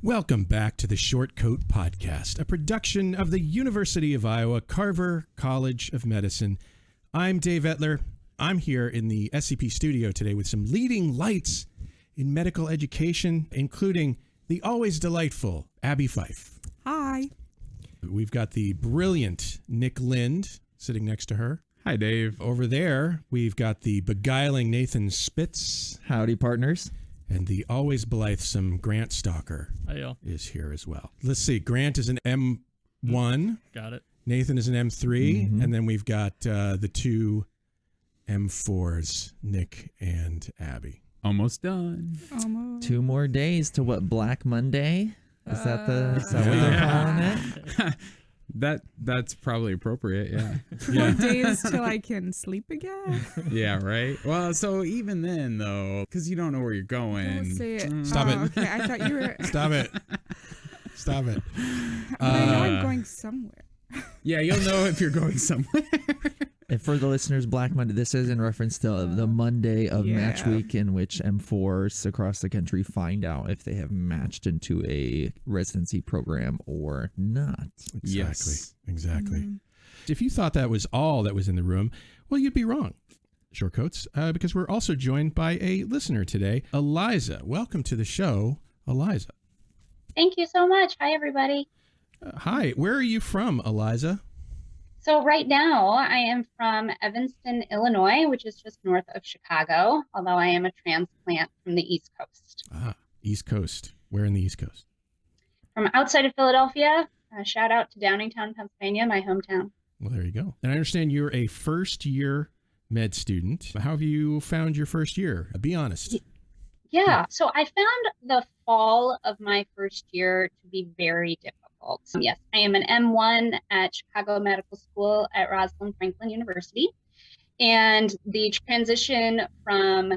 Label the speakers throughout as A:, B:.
A: Welcome back to the Shortcoat Podcast, a production of the University of Iowa Carver College of Medicine. I'm Dave Etler. I'm here in the SCP studio today with some leading lights in medical education, including the always delightful Abby Fife.
B: Hi.
A: We've got the brilliant Nick Lind sitting next to her.
C: Hi, Dave.
A: Over there, we've got the beguiling Nathan Spitz.
D: Howdy, partners.
A: And the always blithesome Grant Stalker is here as well. Let's see. Grant is an M1.
E: Got it.
A: Nathan is an M3. And then we've got the two M4s, Nick and Abby.
C: Almost done.
B: Almost.
D: 2 more days to what, Black Monday? Is that what they're calling it?
C: That's probably appropriate, yeah.
B: 4 days till I can sleep again.
C: Yeah, right? Well, so even then, though, because you don't know where you're going.
B: Don't say it.
A: Stop it.
B: Okay, I thought you were...
A: Stop it. Stop it.
B: I know I'm going somewhere.
C: Yeah, you'll know if you're going somewhere.
D: And for the listeners, Black Monday, this is in reference to the Monday of match week in which M4s across the country find out if they have matched into a residency program or not.
A: Exactly. If you thought that was all that was in the room, well, you'd be wrong, Shortcoats, because we're also joined by a listener today, Eliza. Welcome to the show, Eliza.
F: Thank you so much. Hi, everybody.
A: Hi. Where are you from, Eliza?
F: So right now I am from Evanston, Illinois, which is just north of Chicago, although I am a transplant from the East Coast.
A: East Coast. Where in the East Coast?
F: From outside of Philadelphia. Shout out to Downingtown, Pennsylvania, my hometown.
A: Well, there you go. And I understand you're a first-year med student. How have you found your first year? Be honest.
F: Yeah, so I found the fall of my first year to be very difficult. Yes, I am an M1 at Chicago Medical School at Rosalind Franklin University. And the transition from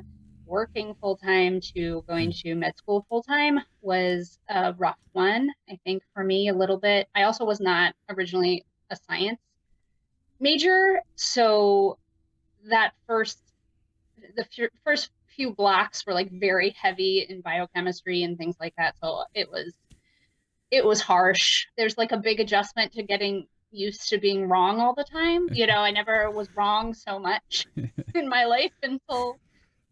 F: working full-time to going to med school full-time was a rough one, I think, for me a little bit. I also was not originally a science major, so the first few blocks were like very heavy in biochemistry and things like that. So it was harsh. There's like a big adjustment to getting used to being wrong all the time. You know, I never was wrong so much in my life until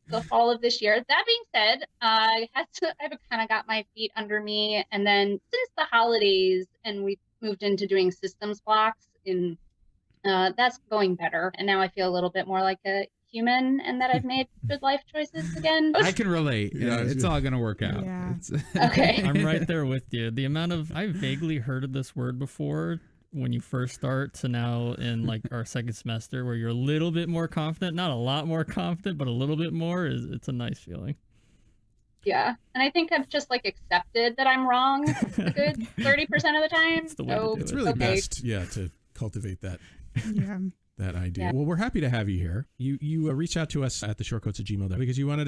F: the fall of this year. That being said, I've kind of got my feet under me. And then since the holidays and we moved into doing systems blocks, that's going better. And now I feel a little bit more like a human and that I've made good life choices again.
C: I can relate. Yeah, it's all going to work out.
B: Yeah.
F: Okay.
E: I'm right there with you. The amount of, I vaguely heard of this word before when you first start to now in like our second semester where you're a little bit more confident, not a lot more confident, but a little bit more it's a nice feeling.
F: Yeah. And I think I've just like accepted that I'm wrong a good 30% of the time.
E: It's the way to do
A: It's
E: it.
A: really best, to cultivate that.
B: Yeah.
A: That idea.
F: Yeah.
A: Well, we're happy to have you here. You reached out to us at the shortcoats@gmail.com because you wanted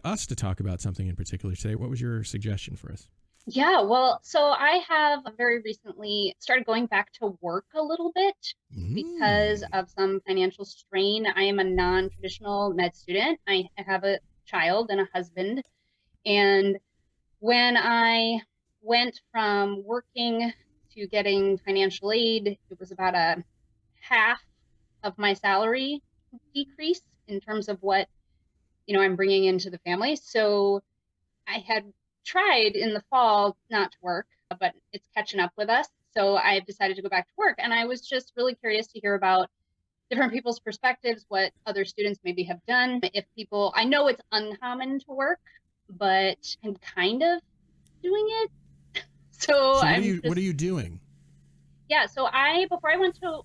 A: us to talk about something in particular today. What was your suggestion for us?
F: Yeah, well, so I have very recently started going back to work a little bit because of some financial strain. I am a non-traditional med student. I have a child and a husband. And when I went from working to getting financial aid, it was about a half of my salary decrease in terms of what, I'm bringing into the family. So I had tried in the fall not to work, but it's catching up with us. So I've decided to go back to work. And I was just really curious to hear about different people's perspectives, what other students maybe have done. I know it's uncommon to work, but I'm kind of doing it. So
A: what are you doing?
F: Yeah, so before I went to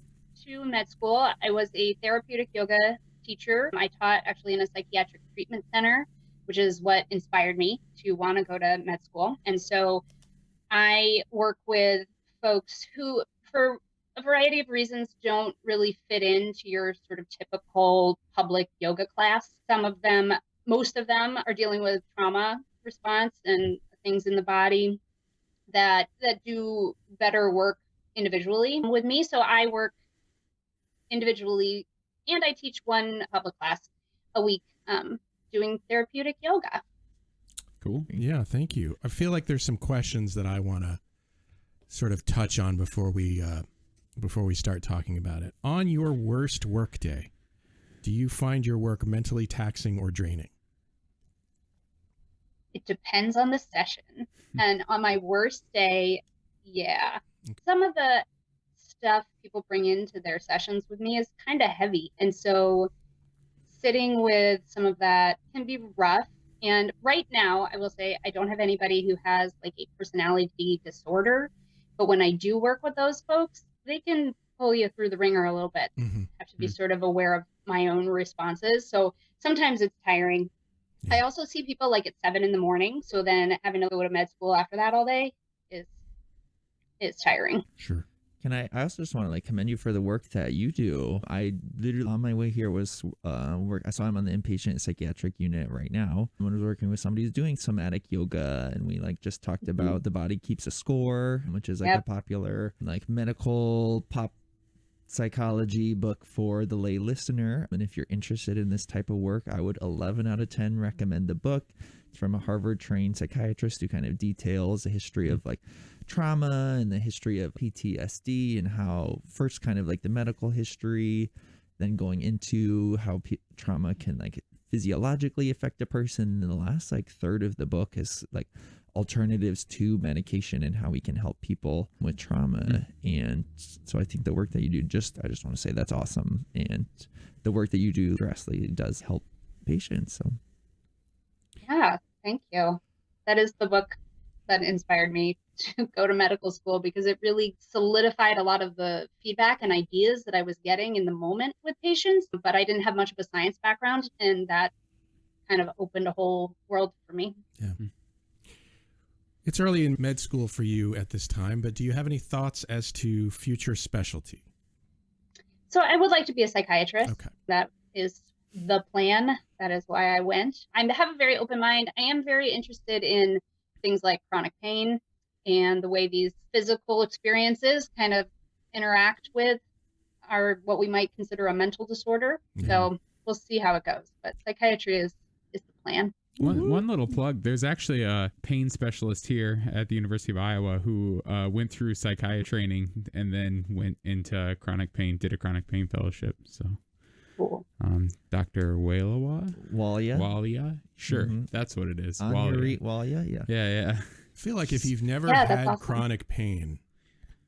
F: med school, I was a therapeutic yoga teacher. I taught actually in a psychiatric treatment center, which is what inspired me to want to go to med school. And so I work with folks who, for a variety of reasons, don't really fit into your sort of typical public yoga class. Most of them are dealing with trauma response and things in the body that do better work individually with me. So I work individually and I teach one public class a week doing therapeutic yoga.
C: Cool.
A: Yeah, thank you. I feel like there's some questions that I want to sort of touch on before we start talking about it. On your worst work day, do you find your work mentally taxing or draining?
F: It depends on the session. And on my worst day, yeah. Some of the stuff people bring into their sessions with me is kind of heavy. And so sitting with some of that can be rough. And right now, I will say I don't have anybody who has like a personality disorder. But when I do work with those folks, they can pull you through the ringer a little bit.
A: Mm-hmm.
F: Have to be sort of aware of my own responses. So sometimes it's tiring.
A: Yeah.
F: I also see people like at 7 a.m. So then having to go to med school after that all day is tiring.
A: Sure.
D: I also just want to like commend you for the work that you do. I literally on my way here was work. So I'm on the inpatient psychiatric unit right now. I was working with somebody who's doing somatic yoga, and we like just talked about the body keeps a score, which is like a popular like medical pop psychology book for the lay listener. And if you're interested in this type of work, I would 11 out of 10 recommend the book. It's from a Harvard trained psychiatrist who kind of details the history of like trauma and the history of PTSD and how first kind of like the medical history, then going into how trauma can like physiologically affect a person. And the last like third of the book is like alternatives to medication and how we can help people with trauma. And so I think the work that you do, I just want to say that's awesome. And the work that you do drastically does help patients. So
F: Yeah, thank you. That is the book that inspired me to go to medical school, because it really solidified a lot of the feedback and ideas that I was getting in the moment with patients, but I didn't have much of a science background, and that kind of opened a whole world for me.
A: Yeah. It's early in med school for you at this time, but do you have any thoughts as to future specialty?
F: So I would like to be a psychiatrist.
A: Okay.
F: That is the plan. That is why I went. I have a very open mind. I am very interested in things like chronic pain and the way these physical experiences kind of interact with what we might consider a mental disorder.
A: Yeah.
F: So we'll see how it goes. But psychiatry is the plan.
C: One little plug. There's actually a pain specialist here at the University of Iowa who went through psychiatry training and then went into chronic pain, did a chronic pain fellowship. So
F: Cool.
C: Dr. Walia? Sure, that's what it is.
D: Walia, yeah.
C: Yeah.
A: I feel like if you've never
F: Yeah, that's
A: had
F: awesome.
A: chronic pain,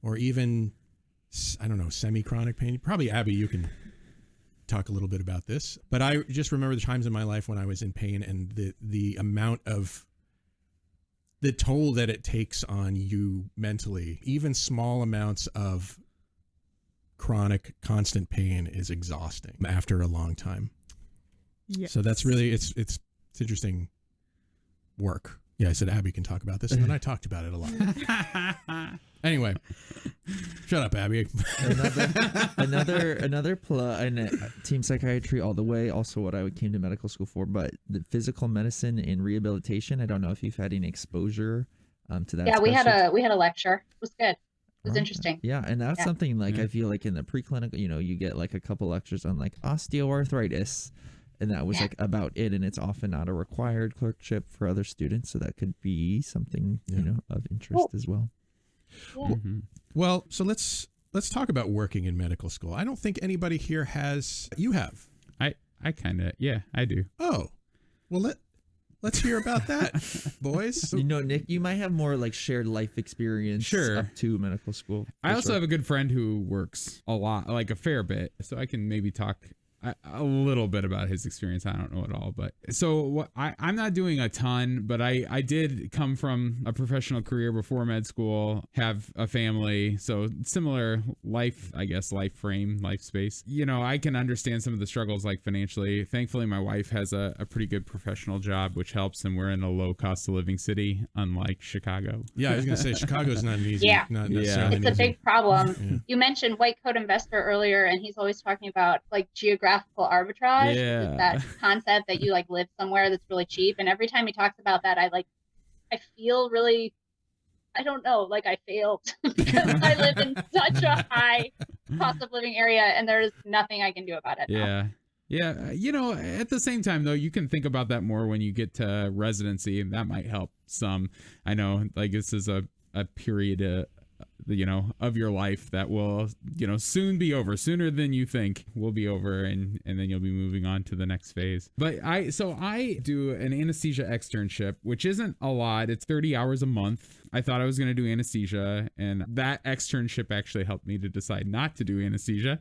A: or even, I don't know, semi-chronic pain, probably Abby, you can talk a little bit about this. But I just remember the times in my life when I was in pain and the amount of the toll that it takes on you mentally. Even small amounts of chronic, constant pain is exhausting after a long time.
B: Yes.
A: So that's really it's interesting work. Yeah, I said Abby can talk about this, and then I talked about it a lot. Anyway, shut up, Abby.
D: another plug and team psychiatry all the way. Also, what I came to medical school for, but the physical medicine and rehabilitation. I don't know if you've had any exposure to that.
F: Yeah, we had
D: specialty.
F: a lecture. It was good. It was
D: Okay.
F: interesting.
D: Yeah, and that's
F: Yeah.
D: something like
C: Yeah.
D: I feel like in the preclinical, you get like a couple lectures on like osteoarthritis, and that was like about it, and it's often not a required clerkship for other students, so that could be something of interest as well.
F: Yeah.
A: Well, so let's talk about working in medical school. I don't think anybody here has. You have.
C: I kind of, I do.
A: Oh, well let's hear about that, boys.
D: Nick, you might have more like shared life experience
C: Sure.
D: up to medical school.
C: I also have a good friend who works a lot, like a fair bit, so I can maybe talk a little bit about his experience. I don't know it all, but so I'm not doing a ton, but I did come from a professional career before med school, have a family, so similar life, I guess, life frame, life space. I can understand some of the struggles like financially. Thankfully, my wife has a pretty good professional job, which helps, and we're in a low cost of living city, unlike Chicago.
A: Yeah, I was going to say Chicago's not an easy.
F: Yeah.
A: Not necessarily
F: It's
A: an
F: a
A: easy.
F: big problem.
A: Yeah.
F: You mentioned white coat investor earlier, and he's always talking about like geographical arbitrage.
C: Yeah.
F: Is that concept that you like live somewhere that's really cheap. And every time he talks about that, I feel really, I don't know, like I failed because I live in such a high cost of living area, and there's nothing I can do about it. now.
C: Yeah. Yeah, at the same time though, you can think about that more when you get to residency, and that might help some. I know, like, this is a period of your life that will soon be over, sooner than you think will be over, and then you'll be moving on to the next phase. But I do an anesthesia externship, which isn't a lot. It's 30 hours a month. I thought I was going to do anesthesia, and that externship actually helped me to decide not to do anesthesia.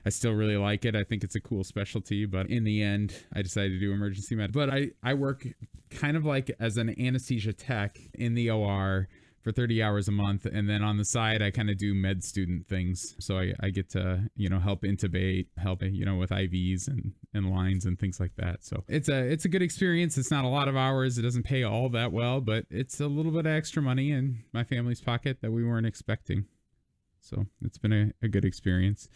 C: I still really like it. I think it's a cool specialty, but in the end, I decided to do emergency med. But I work kind of like as an anesthesia tech in the OR for 30 hours a month. And then on the side, I kind of do med student things. So I get to, help intubate, help, with IVs and lines and things like that. So it's a good experience. It's not a lot of hours. It doesn't pay all that well, but it's a little bit of extra money in my family's pocket that we weren't expecting. So it's been a good experience.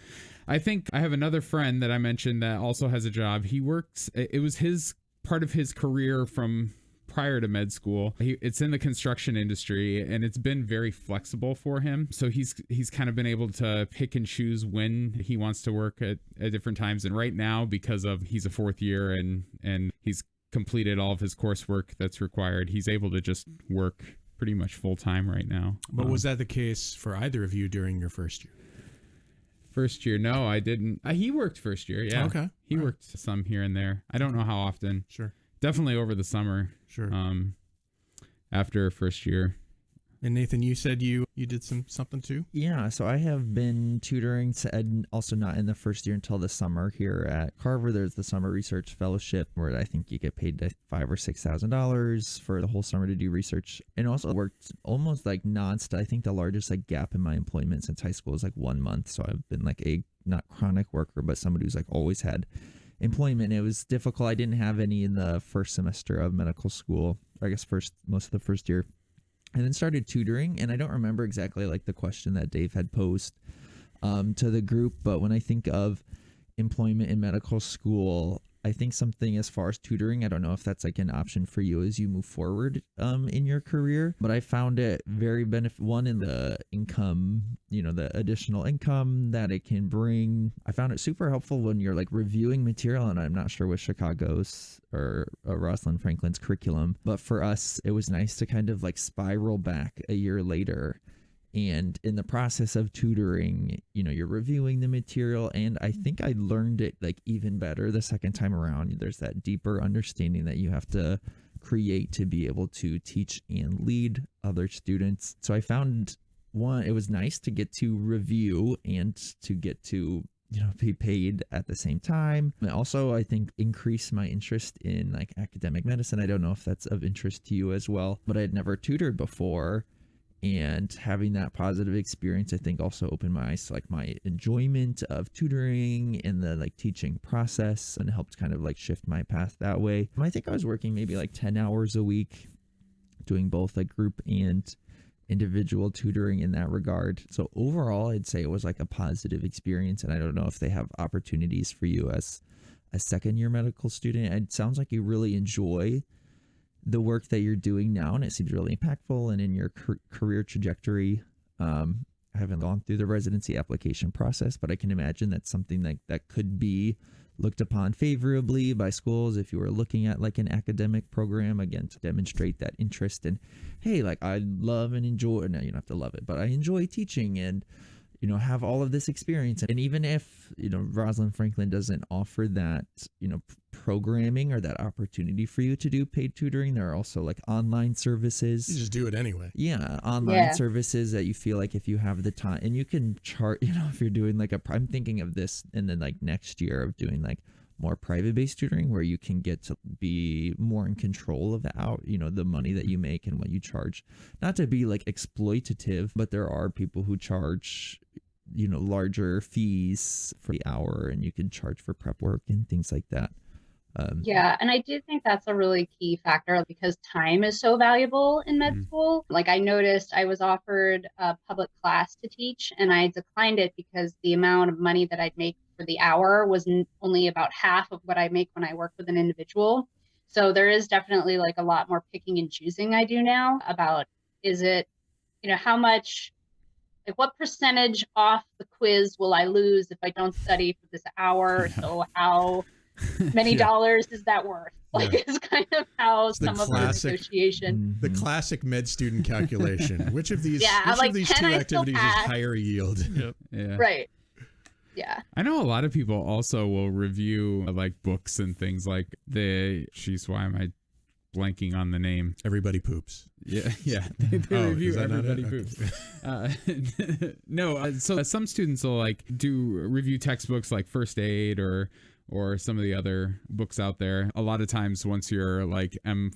C: I think I have another friend that I mentioned that also has a job. He works, it was part of his career from prior to med school. It's in the construction industry, and it's been very flexible for him. So he's kind of been able to pick and choose when he wants to work at different times. And right now, because he's a fourth year and he's completed all of his coursework that's required, he's able to just work pretty much full time right now.
A: But was that the case for either of you during your first year?
C: First year, no, I didn't. He worked first year, yeah.
A: Okay.
C: He worked some here and there. I don't know how often.
A: Sure.
C: Definitely over the summer.
A: Sure.
C: After first year.
A: And Nathan, you said you did something too?
D: Yeah, so I have been tutoring, and also not in the first year until the summer here at Carver. There's the summer research fellowship where I think you get paid $5,000 or $6,000 for the whole summer to do research, and also worked almost like nonstop. I think the largest gap in my employment since high school is 1 month. So I've been a not chronic worker, but somebody who's always had employment. It was difficult. I didn't have any in the first semester of medical school, or I guess most of the first year. And then started tutoring, and I don't remember exactly the question that Dave had posed to the group, but when I think of employment in medical school, I think something as far as tutoring, I don't know if that's an option for you as you move forward in your career, but I found it very one in the income, the additional income that it can bring. I found it super helpful when you're reviewing material, and I'm not sure with Chicago's or Rosalind Franklin's curriculum, but for us, it was nice to kind of spiral back a year later. And in the process of tutoring, you're reviewing the material, and I think I learned it even better the second time around. There's that deeper understanding that you have to create to be able to teach and lead other students. So I found it was nice to get to review and to get to be paid at the same time. And also, I think increased my interest in academic medicine. I don't know if that's of interest to you as well, but I had never tutored before. And having that positive experience, I think, also opened my eyes to my enjoyment of tutoring and the teaching process, and helped kind of shift my path that way. I think I was working maybe 10 hours a week, doing both group and individual tutoring in that regard. So overall, I'd say it was a positive experience. And I don't know if they have opportunities for you as a second year medical student. It sounds like you really enjoy the work that you're doing now, and it seems really impactful and in your career trajectory. I haven't gone through the residency application process, but I can imagine that's something that could be looked upon favorably by schools if you were looking at an academic program, again, to demonstrate that interest in, hey, I love and enjoy, no, you don't have to love it, but I enjoy teaching and have all of this experience. And even if Rosalind Franklin doesn't offer that programming or that opportunity for you to do paid tutoring, there are also online services.
A: You just do it anyway.
D: Yeah, online services that you feel if you have the time, and you can chart, if you're doing I'm thinking of this, and then next year of doing more private based tutoring where you can get to be more in control of the money that you make and what you charge. Not to be exploitative, but there are people who charge larger fees for the hour, and you can charge for prep work and things like that.
F: Yeah, and I do think that's a really key factor because time is so valuable in med school. I noticed I was offered a public class to teach, and I declined it because the amount of money that I'd make for the hour was only about half of what I make when I work with an individual. So there is definitely a lot more picking and choosing I do now about, is it, how much, what percentage off the quiz will I lose if I don't study for this hour? So how many
A: Yeah.
F: dollars is that worth? Like,
A: Yeah.
F: it's kind of how
A: It's the
F: some of the
A: classic-
F: negotiation.
A: The classic med student calculation. Which of these,
F: Yeah,
A: which
F: like,
A: of these
F: can
A: two
F: I still
A: activities is
F: pass?
A: higher yield?
E: Yep.
C: Yeah.
F: Right. Yeah.
C: I know a lot of people also will review like books and things like why am I blanking on the name?
A: Everybody poops.
C: Yeah, they
A: Oh,
C: review
A: is that not
C: Everybody
A: it?
C: Poops. No, so some students will like do review textbooks like First Aid or some of the other books out there. A lot of times once you're like M3,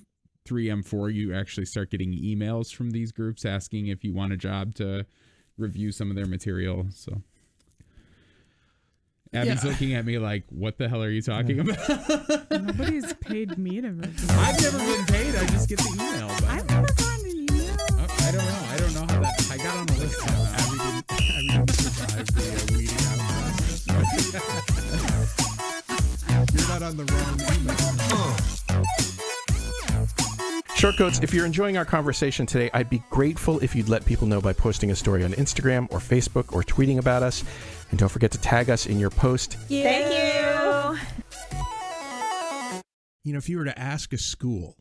C: M4, you actually start getting emails from these groups asking if you want a job to review some of their material. So Abby's looking at me like, what the hell are you talking about?
B: Nobody's paid me to review.
C: I've never been paid. I just get the email. But
B: I've never gotten an email.
C: I don't know. I don't know how that. I got on the list.
A: Abby didn't survive the weeding out process. You're not on the wrong email. Shortcoats, if you're enjoying our conversation today, I'd be grateful if you'd let people know by posting a story on Instagram or Facebook or tweeting about us. And don't forget to tag us in your post.
G: Thank you.
A: You know, if you were to ask a school,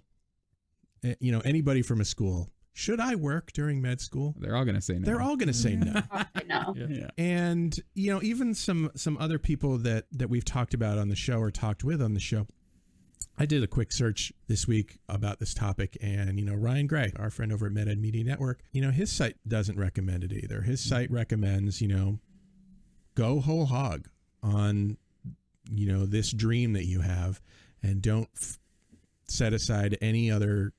A: anybody from a school, should I work during med school?
C: They're all gonna say no.
A: They're all going to say no.
F: I know.
C: Yeah.
A: And, even some other people that we've talked about on the show or talked with on the show, I did a quick search this week about this topic, and, Ryan Gray, our friend over at MedEd Media Network, his site doesn't recommend it either. His site recommends, go whole hog on, this dream that you have, and don't set aside any other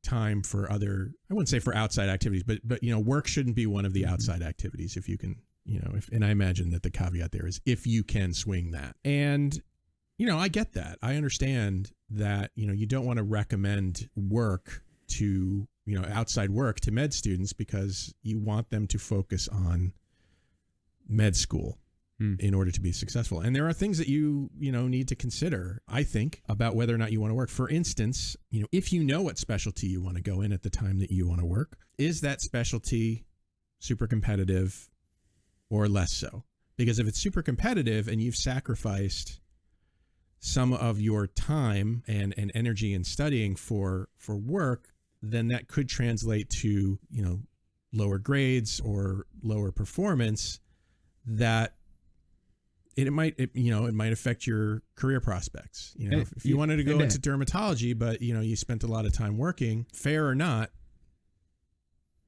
A: time for other, I wouldn't say for outside activities, but work shouldn't be one of the outside activities if you can, and I imagine that the caveat there is if you can swing that. And, I get that. I understand that, you don't want to recommend work to, outside work to med students because you want them to focus on med school in order to be successful. And there are things that you need to consider, I think, about whether or not you want to work. For instance, if you know what specialty you want to go in at the time that you want to work, is that specialty super competitive or less so? Because if it's super competitive and you've sacrificed some of your time and energy in studying for work, then that could translate to, lower grades or lower performance that it might affect your career prospects. If you wanted to go into dermatology, but you spent a lot of time working, fair or not,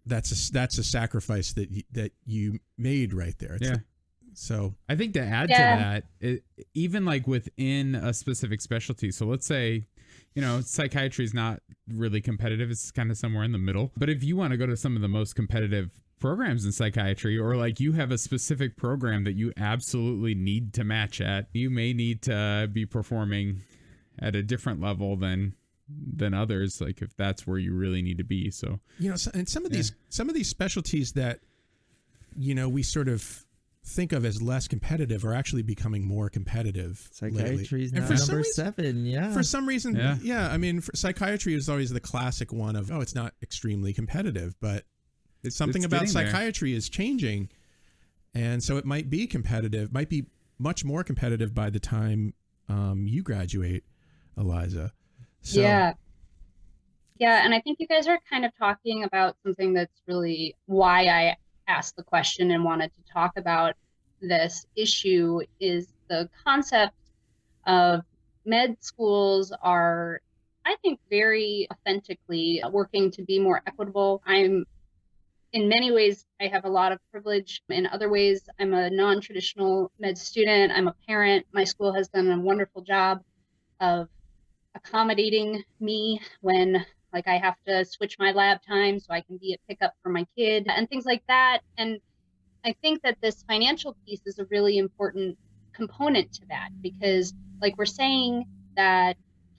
A: that's a sacrifice that you made right there. So
C: I think to add to that, even like within a specific specialty. So let's say, psychiatry is not really competitive. It's kind of somewhere in the middle. But if you want to go to some of the most competitive programs in psychiatry, or like you have a specific program that you absolutely need to match at, you may need to be performing at a different level than others, like if that's where you really need to be. So
A: and some of these specialties that we sort of think of as less competitive are actually becoming more competitive.
D: Psychiatry is now
A: for
D: number 7. Yeah.
A: For some reason, I mean, psychiatry is always the classic one of, it's not extremely competitive, but something about psychiatry is changing. And so it might be competitive, might be much more competitive by the time you graduate, Eliza. So,
F: Yeah. And I think you guys are kind of talking about something that's really why I asked the question and wanted to talk about this issue is the concept of med schools are, I think, very authentically working to be more equitable. In many ways, I have a lot of privilege. In other ways, I'm a non-traditional med student. I'm a parent. My school has done a wonderful job of accommodating me when I have to switch my lab time so I can be at pickup for my kid and things like that. And I think that this financial piece is a really important component to that because we're saying that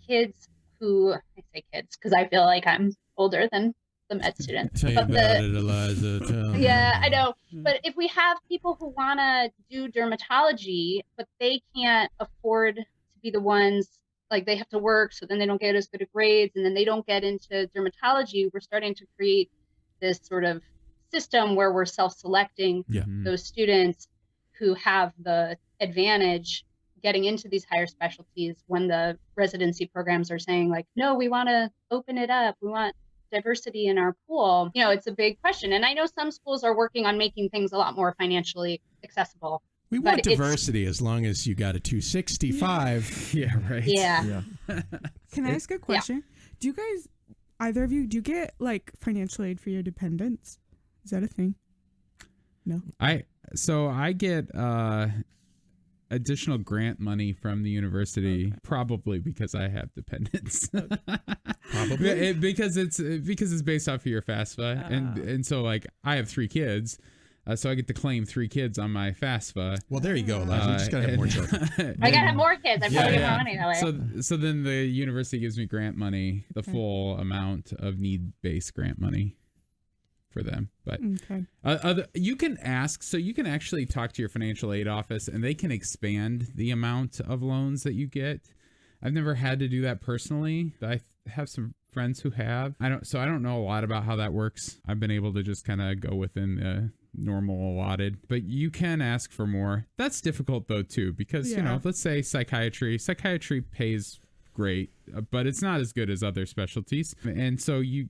F: kids who, I say kids because I feel like I'm older than the med student.
A: Tell you about it, Eliza.
F: Yeah, I know. But if we have people who want to do dermatology, but they can't afford to be the ones, they have to work, so then they don't get as good of grades, and then they don't get into dermatology, we're starting to create this sort of system where we're self-selecting those students who have the advantage getting into these higher specialties when the residency programs are saying like, no, we want to open it up. We want diversity in our pool. It's a big question. And I know some schools are working on making things a lot more financially accessible.
A: We want diversity as long as you got a 265.
C: Yeah, right.
F: Yeah.
B: Can I ask a question? Do you guys, either of you, do you get like financial aid for your dependents? Is that a thing? No.
C: I get additional grant money from the university, probably because I have dependents.
A: Probably
C: because it's based off of your FAFSA, and so like I have 3 kids. So I get to claim 3 kids on my FAFSA.
A: Well, there you go, Eliza. You just gotta have more children.
F: I gotta have more kids. I probably get more money that way.
C: So then the university gives me grant money, the full amount of need-based grant money for them. But you can ask, so you can actually talk to your financial aid office, and they can expand the amount of loans that you get. I've never had to do that personally. I have some friends who have. I don't know a lot about how that works. I've been able to just kind of go within the normal allotted, but you can ask for more. That's difficult though too, because let's say psychiatry pays great, but it's not as good as other specialties, and so you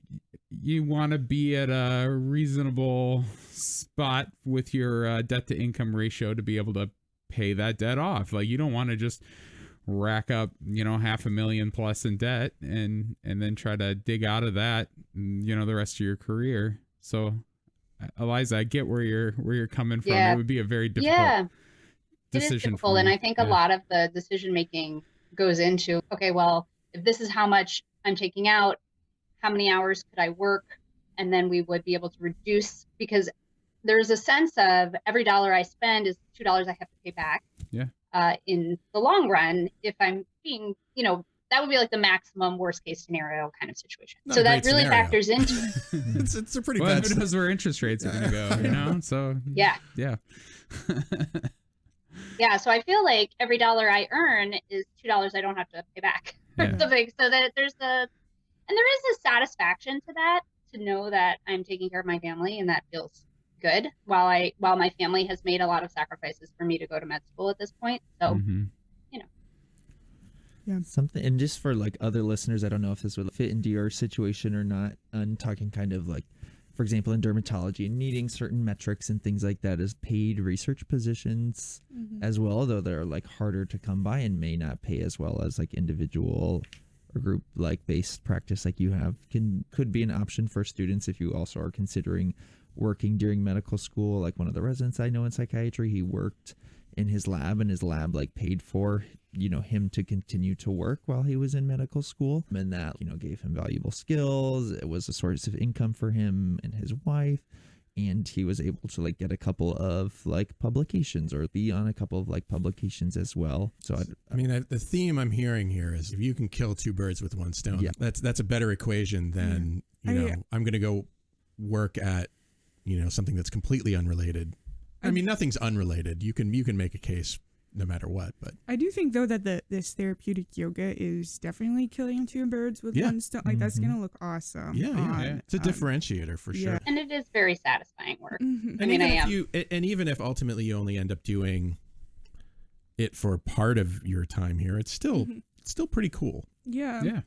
C: want to be at a reasonable spot with your debt to income ratio to be able to pay that debt off. Like, you don't want to just rack up $500,000 plus in debt and then try to dig out of that the rest of your career. So Eliza, I get where you're coming from. It would be a very difficult decision.
F: It is difficult, and I think a lot of the decision making goes into, okay, well, if this is how much I'm taking out, how many hours could I work? And then we would be able to reduce, because there's a sense of every dollar I spend is $2 I have to pay back.
C: Yeah.
F: In the long run, if I'm being, that would be like the maximum worst case scenario kind of situation.
A: Not
F: so
A: a
F: that
A: great
F: really
A: scenario.
F: factors into it.
A: it's a pretty
C: Well,
A: bad
C: it knows where interest rates are going to go, so
F: Yeah.
C: Yeah.
F: Yeah. So I feel like every dollar I earn is $2 I don't have to pay back or
C: Yeah.
F: something. So that there is a satisfaction to that, to know that I'm taking care of my family, and that feels good while my family has made a lot of sacrifices for me to go to med school at this point. So
D: Something, and just for like other listeners, I don't know if this would fit into your situation or not. I'm talking kind of like, for example, in dermatology and needing certain metrics and things like that as paid research positions as well, though they're like harder to come by and may not pay as well as like individual or group like based practice like you have could be an option for students if you also are considering working during medical school. Like one of the residents I know in psychiatry, he worked in his lab, and his lab like paid for him to continue to work while he was in medical school, and that gave him valuable skills. It was a source of income for him and his wife, and he was able to like get a couple of like publications or be on a couple of like publications as well. So
A: I mean, the theme I'm hearing here is if you can kill 2 birds with 1 stone, that's a better equation than I'm going to go work at something that's completely unrelated. I mean, nothing's unrelated. You can make a case no matter what, but
B: I do think though that this therapeutic yoga is definitely killing 2 birds with 1 stone. Like that's gonna look awesome.
A: Yeah. It's a differentiator for sure.
F: And it is very satisfying work.
A: And
F: I mean,
A: even if ultimately you only end up doing it for part of your time here, it's still pretty cool.
B: Yeah.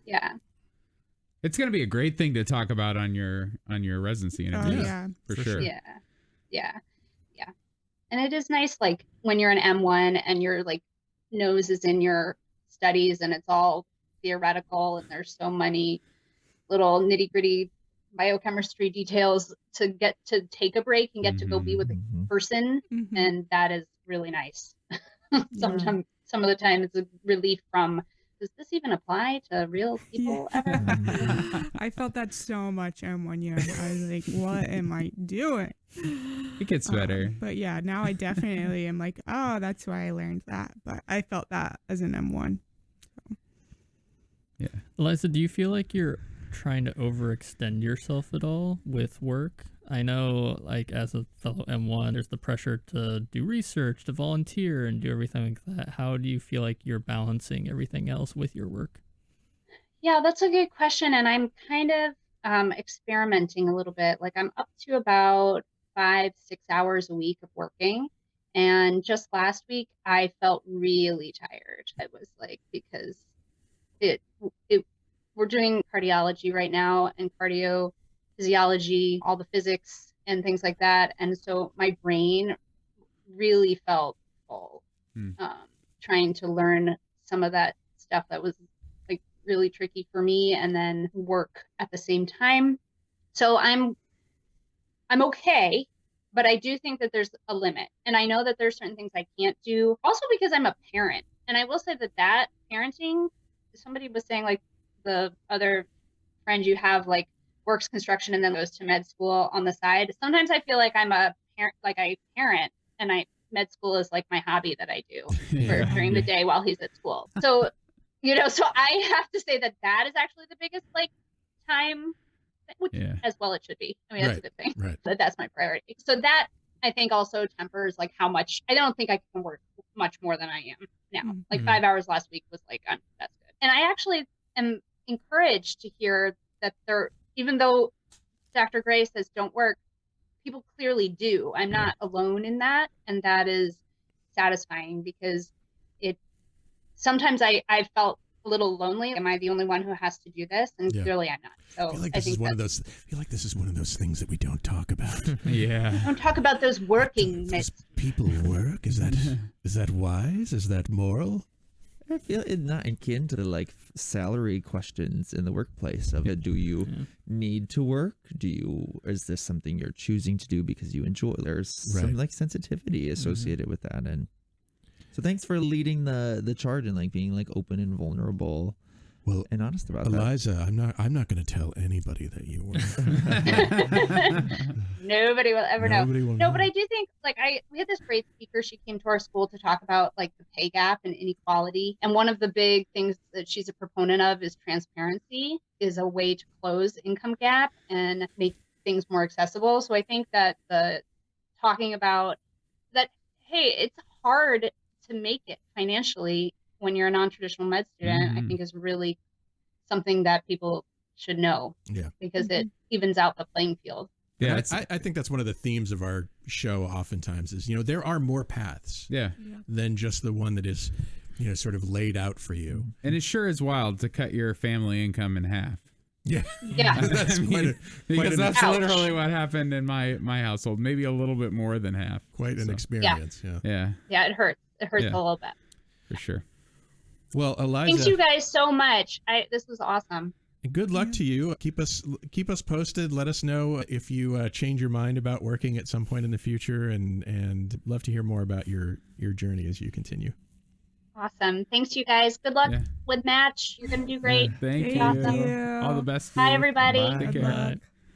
C: It's going to be a great thing to talk about on your residency interview. For sure.
F: Yeah. And it is nice, like when you're an M1 and your like nose is in your studies and it's all theoretical and there's so many little nitty gritty biochemistry details, to get to take a break and get to go be with a person. And that is really nice. Some of the time it's a relief from, does this even apply to real people ever?
B: I felt that so much M1 year. I was like, what am I doing?
C: It gets better.
B: But yeah, now I definitely am like, oh, that's why I learned that. But I felt that as an M1. So.
C: Yeah.
E: Eliza, do you feel like you're trying to overextend yourself at all with work? I know, like, as a fellow M1, there's the pressure to do research, to volunteer, and do everything like that. How do you feel like you're balancing everything else with your work?
F: Yeah, that's a good question. And I'm kind of experimenting a little bit. Like I'm up to about 5-6 hours a week of working. And just last week, I felt really tired. I was like, because it we're doing cardiology right now and cardio physiology, all the physics and things like that. And so my brain really felt full, trying to learn some of that stuff that was like really tricky for me, and then work at the same time. So I'm okay, but I do think that there's a limit. And I know that there's certain things I can't do, also because I'm a parent. And I will say that parenting, somebody was saying like the other friend you have like works construction and then goes to med school on the side. Sometimes I feel like I'm a parent, like I parent, and med school is like my hobby that I do during the day while he's at school. So, so I have to say that is actually the biggest like time, which as well it should be. I mean, that's a good thing.
A: Right.
F: But that's my priority. So that I think also tempers like how much, I don't think I can work much more than I am now. Like 5 hours last week was like, that's good. And I actually am encouraged to hear that even though Dr. Gray says don't work, people clearly do. I'm not alone in that. And that is satisfying, because sometimes I felt a little lonely. Am I the only one who has to do this? And clearly I'm not. So
A: I feel like this is one of those things that we don't talk about.
F: Don't talk about those working
A: those people work. Is that wise? Is that moral?
D: I feel it's not akin to the like salary questions in the workplace of do you need to work? Is this something you're choosing to do because you enjoy? There's some like sensitivity associated with that. And so thanks for leading the charge and like being like open and vulnerable.
A: Well,
D: and honest about
A: Eliza, that. I'm not going to tell anybody that you work.
F: Nobody will ever know.
A: No,
F: but I do think like we had this great speaker. She came to our school to talk about like the pay gap and inequality. And one of the big things that she's a proponent of is transparency is a way to close income gap and make things more accessible. So I think that talking about that, hey, it's hard to make it financially when you're a non-traditional med student, I think is really something that people should know. Because it evens out the playing field.
A: Yeah, I think that's one of the themes of our show oftentimes is, there are more paths than just the one that is, sort of laid out for you.
C: And it sure is wild to cut your family income in half.
F: Yeah.
A: That's
C: because that's literally what happened in my household. Maybe a little bit more than half.
A: Quite an experience.
F: Yeah, it hurts. It hurts a little bit.
C: For sure.
A: Well, Eliza,
F: thanks you guys so much. This was awesome.
A: Good luck to you. Keep us posted. Let us know if you change your mind about working at some point in the future, and love to hear more about your journey as you continue.
F: Awesome. Thanks you guys. Good luck with match. You're gonna do great.
C: Thank you.
F: Awesome.
C: All the best.
F: Bye everybody.
C: Bye. Take care.
B: Bye.